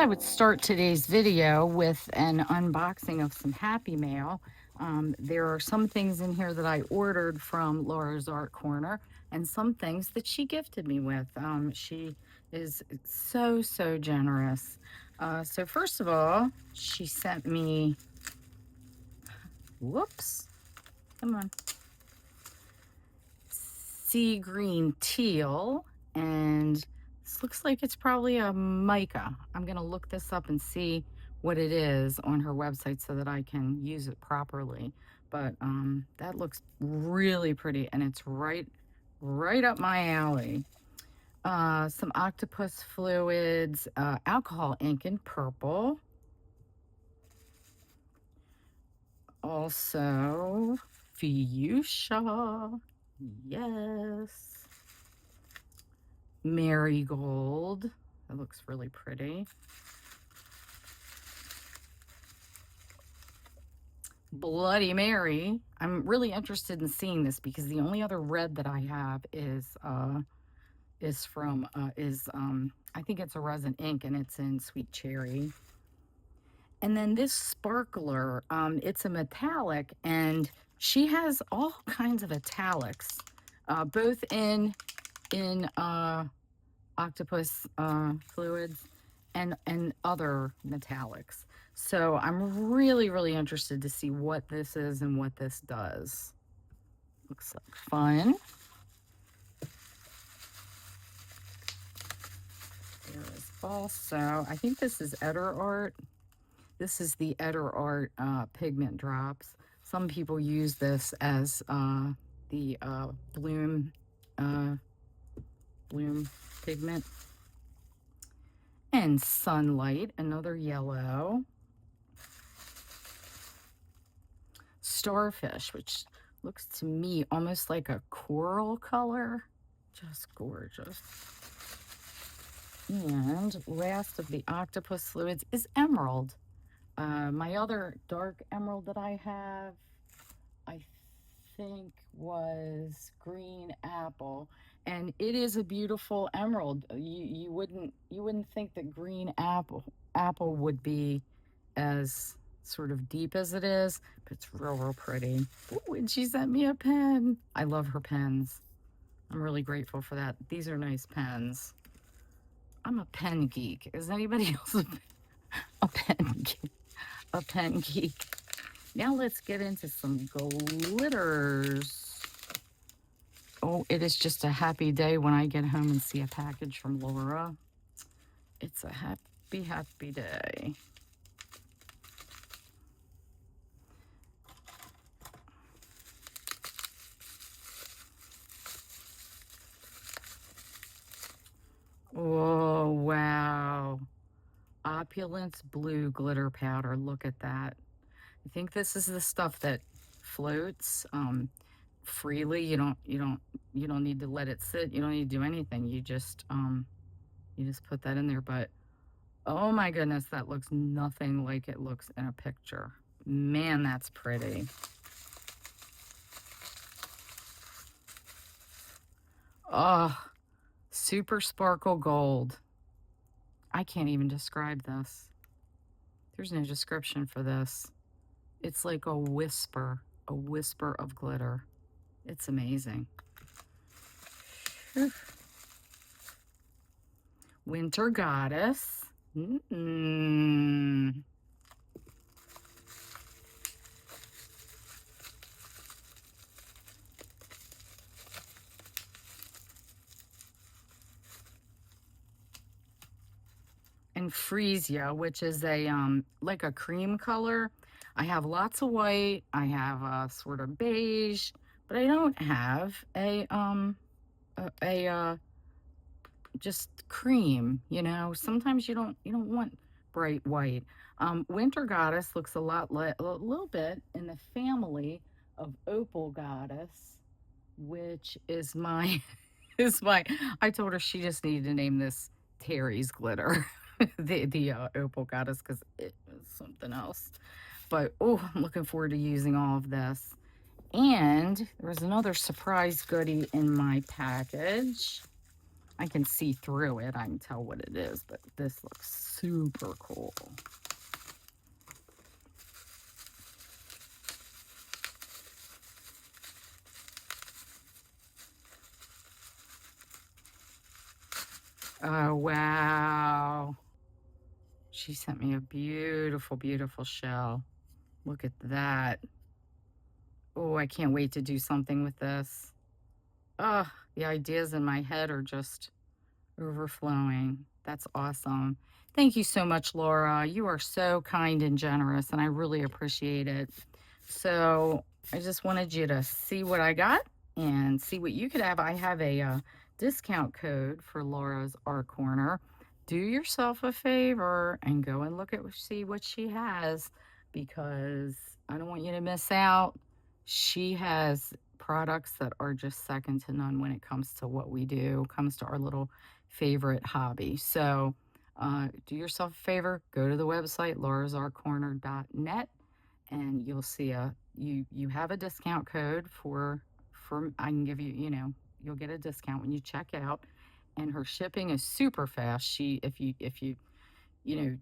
I would start today's video with an unboxing of some Happy Mail. There are some things in here that I ordered from Laura's Art Corner and some things that she gifted me with. She is so generous. So first of all, she sent me, whoops, come on, sea green teal, and this looks like it's probably a mica. I'm gonna look this up and see what it is on her website so that I can use it properly. But that looks really pretty, and it's right up my alley. Some octopus fluids, alcohol ink in purple. Also, fuchsia, yes. Marigold, that looks really pretty. Bloody Mary, I'm really interested in seeing this because the only other red that I have is from I think it's a resin ink, and it's in sweet cherry. And then this sparkler, it's a metallic, and she has all kinds of metallics, both in octopus fluids and other metallics. So I'm really interested to see what this is and what this does. Looks like fun. There is also, I think this is Eder Art. This is the Eder Art pigment drops. Some people use this as the bloom pigment. And Sunlight, another yellow. Starfish, which looks to me almost like a coral color. Just gorgeous. And last of the octopus fluids is emerald. My other dark emerald that I have, I think, was green apple, and it is a beautiful emerald. You wouldn't think that green apple would be as sort of deep as it is, but it's real pretty. Ooh, and she sent me a pen. I love her pens. I'm really grateful for that. These are nice pens. I'm a pen geek. Is anybody else a pen geek? A pen geek. Now let's get into some glitters. Oh, it is just a happy day when I get home and see a package from Laura. It's a happy day. Oh, wow. Opulence blue glitter powder. Look at that. I think this is the stuff that floats freely. You don't need to let it sit. You don't need to do anything. You just put that in there. But oh my goodness, that looks nothing like it looks in a picture. Man, that's pretty. Oh, super sparkle gold. I can't even describe this. There's no description for this. It's like a whisper of glitter. It's amazing. Winter Goddess. And Freesia, which is a like a cream color. I have lots of white. I have a sort of beige, but I don't have a just cream. You know, sometimes you don't want bright white. Winter Goddess looks a little bit in the family of Opal Goddess, which is my I told her she just needed to name this Terry's glitter. the Opal Goddess, because it was something else. But oh, I'm looking forward to using all of this. And there was another surprise goodie in my package. I can see through it. I can tell what it is, but this looks super cool. Oh, wow. She sent me a beautiful, beautiful shell. Look at that. Oh, I can't wait to do something with this. Oh, the ideas in my head are just overflowing. That's awesome. Thank you so much, Laura. You are so kind and generous, and I really appreciate it. So I just wanted you to see what I got and see what you could have. I have a discount code for Laura's Art Corner. Do yourself a favor and go and look at see what she has, because I don't want you to miss out. She has products that are just second to none when it comes to what we do, comes to our little favorite hobby. So do yourself a favor, go to the website laurasartcorner.net, and you'll see you have a discount code for I can give you, you'll get a discount when you check out, and her shipping is super fast. She if you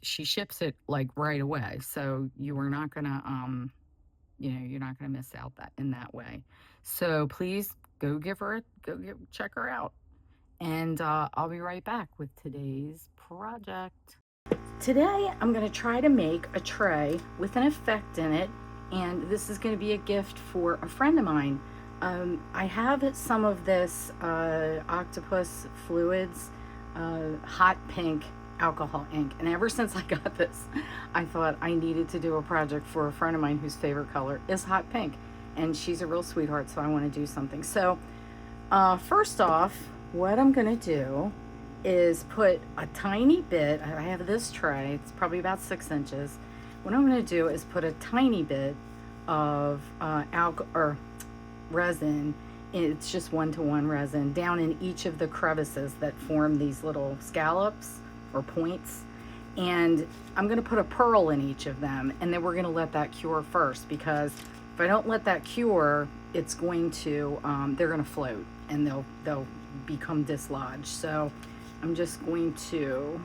she ships it like right away, so you are not gonna you're not gonna miss out that in that way. So please go check her out, and I'll be right back with today's project. Today I'm going to try to make a tray with an effect in it, and this is going to be a gift for a friend of mine. I have some of this Octopus Fluids hot pink alcohol ink, and ever since I got this, I thought I needed to do a project for a friend of mine whose favorite color is hot pink, and she's a real sweetheart, so I want to do something. So first off, what I'm going to do is put a tiny bit. I have this tray, it's probably about 6 inches. What I'm going to do is put a tiny bit of resin. It's just 1-to-1 resin down in each of the crevices that form these little scallops or points, and I'm going to put a pearl in each of them, and then we're going to let that cure first, because if I don't let that cure, it's going to they're going to float and they'll become dislodged. So I'm just going to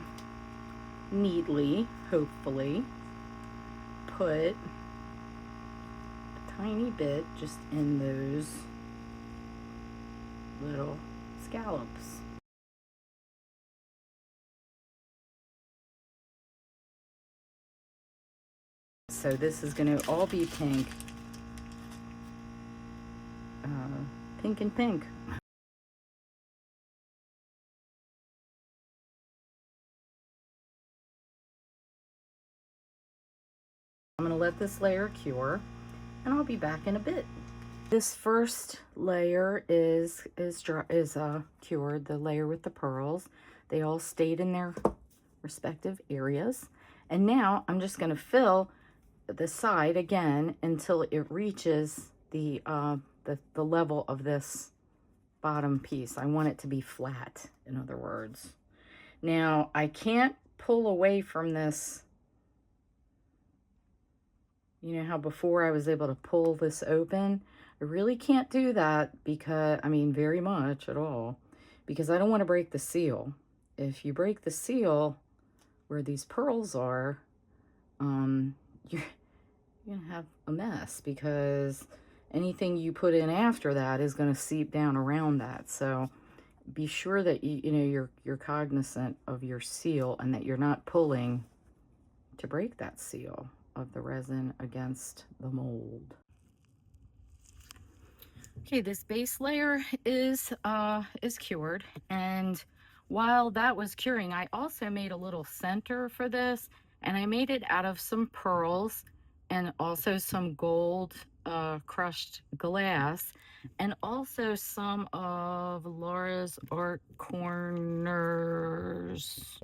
neatly, hopefully, put a tiny bit just in those little scallops. So this is going to all be pink. Pink and pink. I'm going to let this layer cure, and I'll be back in a bit. This first layer is cured, the layer with the pearls. They all stayed in their respective areas. And now I'm just going to fill the side again until it reaches the level of this bottom piece. I want it to be flat, in other words. Now I can't pull away from this. You know how before I was able to pull this open? I really can't do that, because, I mean, very much at all, because I don't want to break the seal. If you break the seal where these pearls are, you're going to have a mess, because anything you put in after that is going to seep down around that. So be sure that you're cognizant of your seal, and that you're not pulling to break that seal of the resin against the mold. Okay, this base layer is cured, and while that was curing, I also made a little center for this, and I made it out of some pearls and also some gold crushed glass, and also some of Laura's Art Corner's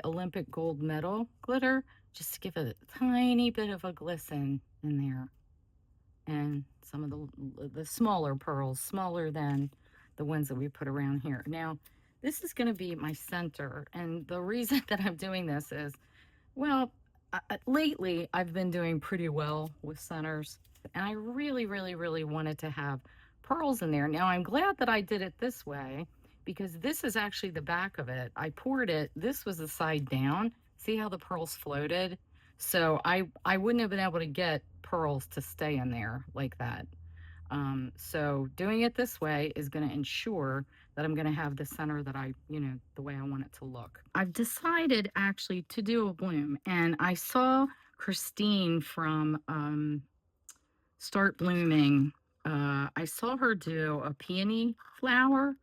Olympic gold medal glitter, just to give it a tiny bit of a glisten in there. And some of the smaller pearls, smaller than the ones that we put around here. Now, this is going to be my center, and the reason that I'm doing this is, well, lately I've been doing pretty well with centers, and I really, really, really wanted to have pearls in there. Now, I'm glad that I did it this way, because this is actually the back of it. I poured it, this was the side down. See how the pearls floated? So I wouldn't have been able to get pearls to stay in there like that. So doing it this way is going to ensure that I'm going to have the center that the way I want it to look. I've decided actually to do a bloom, and I saw Christine from Start Blooming. I saw her do a peony flower,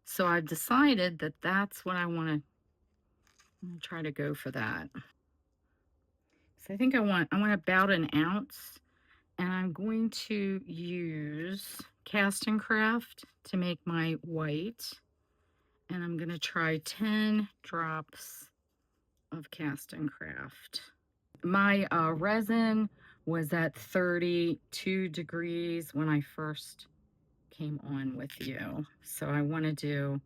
so I've decided that that's what I want to try to go for that. So I think I want about an ounce, and I'm going to use Cast and Craft to make my white, and I'm going to try 10 drops of Cast and Craft. My resin was at 32 degrees when I first came on with you, so I want to do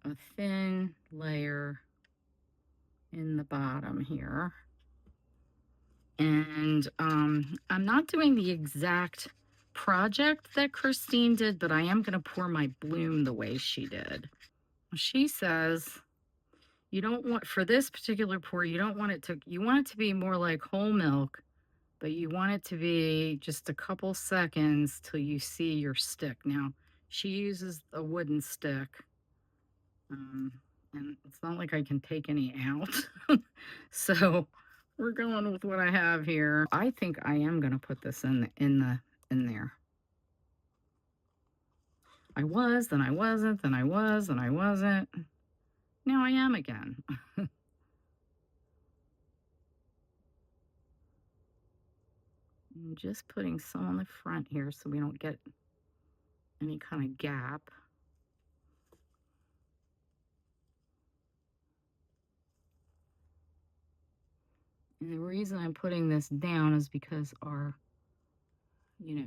a thin layer in the bottom here. And I'm not doing the exact project that Christine did, but I am going to pour my bloom the way she did. She says you don't want, for this particular pour, you want it to be more like whole milk, but you want it to be just a couple seconds till you see your stick. Now, she uses a wooden stick, and it's not like I can take any out. So we're going with what I have here. I think I am going to put this in there. I was, then I wasn't, then I was, and I wasn't. Now I am again. I'm just putting some on the front here so we don't get any kind of gap. And the reason I'm putting this down is because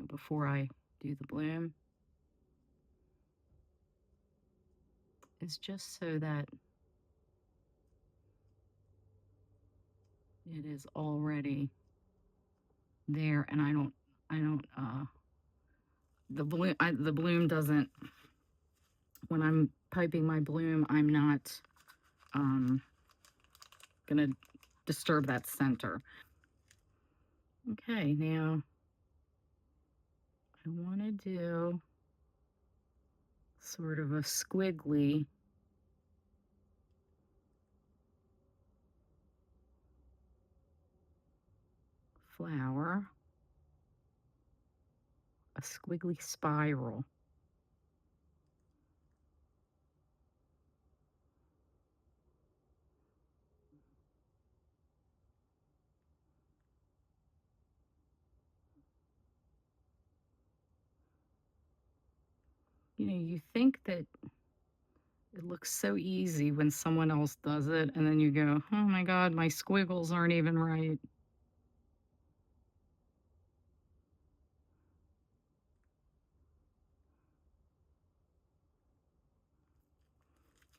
before I do the bloom, is just so that it is already there, and the bloom doesn't, when I'm piping my bloom, I'm not gonna disturb that center. Okay, now I want to do sort of a squiggly flower, a squiggly spiral. You think that it looks so easy when someone else does it, and then you go, oh my God, my squiggles aren't even right.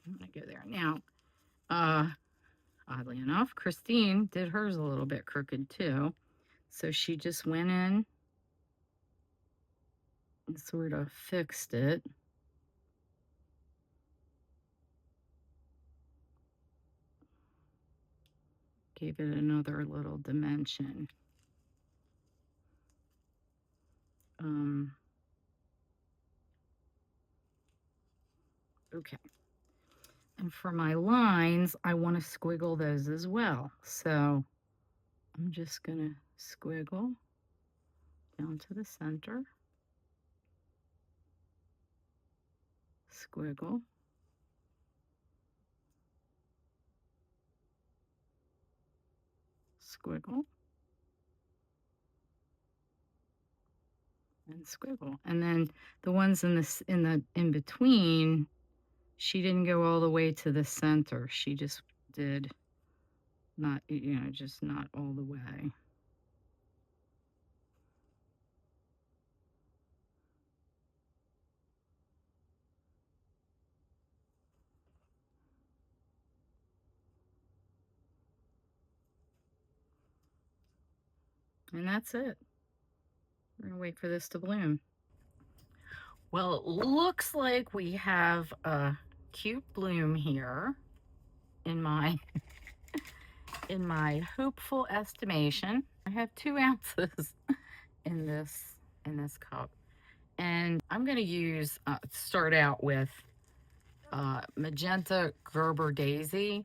I'm gonna go there. Now, oddly enough, Christine did hers a little bit crooked too. So she just went in and sort of fixed it. Gave it another little dimension. Okay. And for my lines, I want to squiggle those as well. So I'm just going to squiggle down to the center. Squiggle. Squiggle. And squiggle. And then the ones in between, she didn't go all the way to the center. She just did not, just not all the way. And that's it. We're gonna wait for this to bloom. Well, it looks like we have a cute bloom here in my in my hopeful estimation. I have 2 ounces in this cup, and I'm going to use start out with magenta Gerber daisy,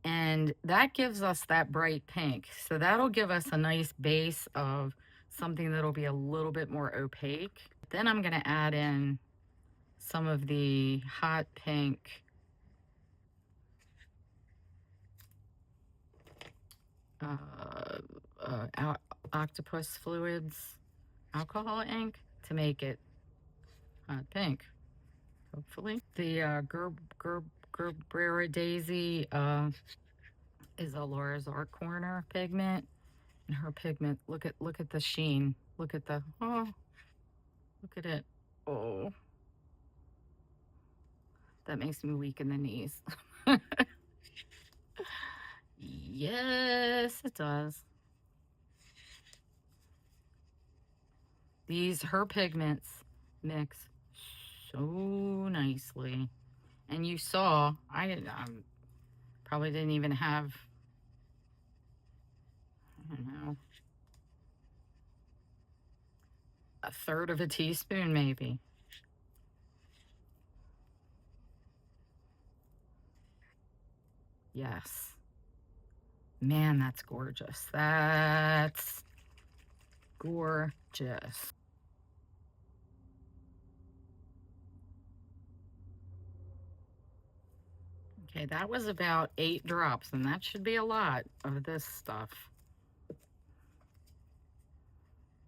and that gives us that bright pink, so that'll give us a nice base of something that'll be a little bit more opaque. Then I'm going to add in some of the hot pink octopus fluids alcohol ink to make it hot pink, hopefully. The Gerbrera daisy is a Laura's Art Corner pigment, and her pigment, look at the sheen, look at the, oh, look at it, oh, that makes me weak in the knees. Yes, it does. Her pigments mix so nicely. And you saw, I probably didn't even have, I don't know, a third of a teaspoon maybe. Yes. Man, that's gorgeous. That's gorgeous. Okay, that was about 8 drops, and that should be a lot of this stuff.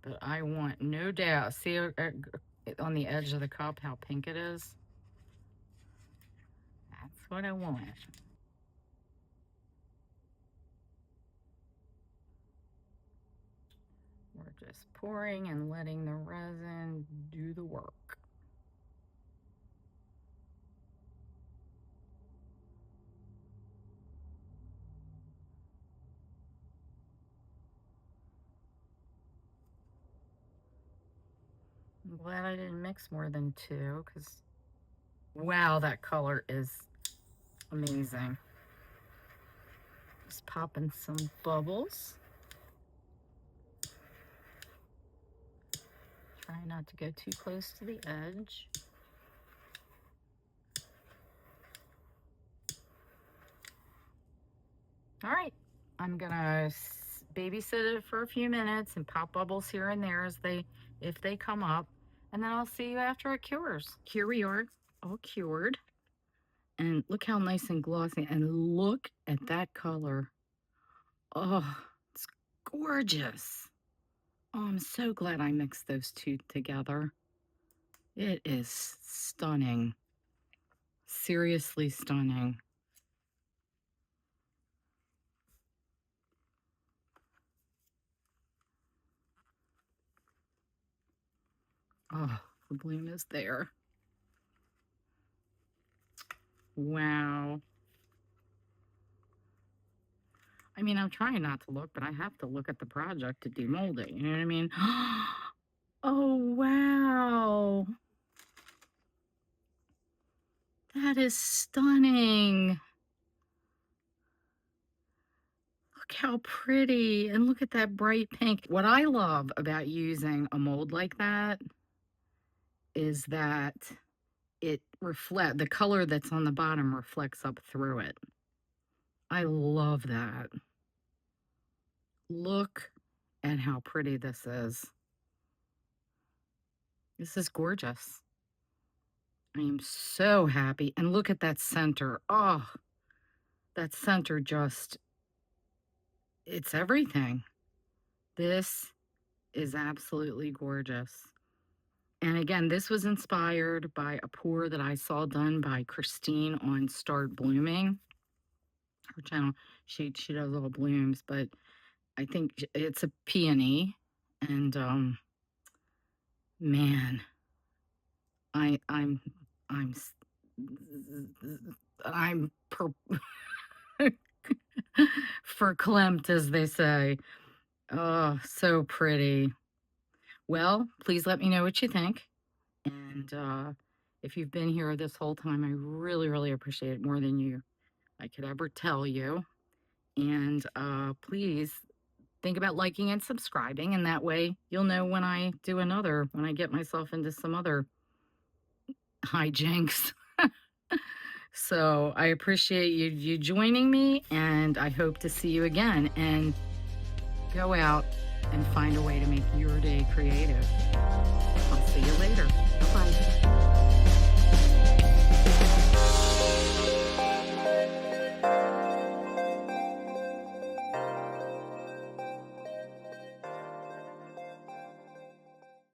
But I want, no doubt, see on the edge of the cup how pink it is? That's what I want. We're just pouring and letting the resin do the work. I'm glad I didn't mix more than 2, because wow, that color is amazing. Just popping some bubbles. Try not to go too close to the edge. All right, I'm gonna babysit it for a few minutes and pop bubbles here and there if they come up, and then I'll see you after it cures. Here we are, all cured, and look how nice and glossy, and look at that color. Oh, it's gorgeous. Oh, I'm so glad I mixed those 2 together. It is stunning. Seriously stunning. Oh, the bloom is there. Wow. I mean, I'm trying not to look, but I have to look at the project to demold it. You know what I mean? Oh, wow. That is stunning. Look how pretty. And look at that bright pink. What I love about using a mold like that is that the color that's on the bottom reflects up through it. I love that. Look at how pretty this is. This is gorgeous. I am so happy. And look at that center. Oh, that center just, it's everything. This is absolutely gorgeous. And again, this was inspired by a pour that I saw done by Christine on Start Blooming. Her channel, she does all blooms, but I think it's a peony. And man, I'm verklempt, as they say. Oh, so pretty. Well, please let me know what you think. And If you've been here this whole time, I really, really appreciate it more than I could ever tell you. And please think about liking and subscribing, and that way you'll know when I get myself into some other hijinks. So I appreciate you joining me, and I hope to see you again. And go out and find a way to make your day creative. I'll see you later. Bye.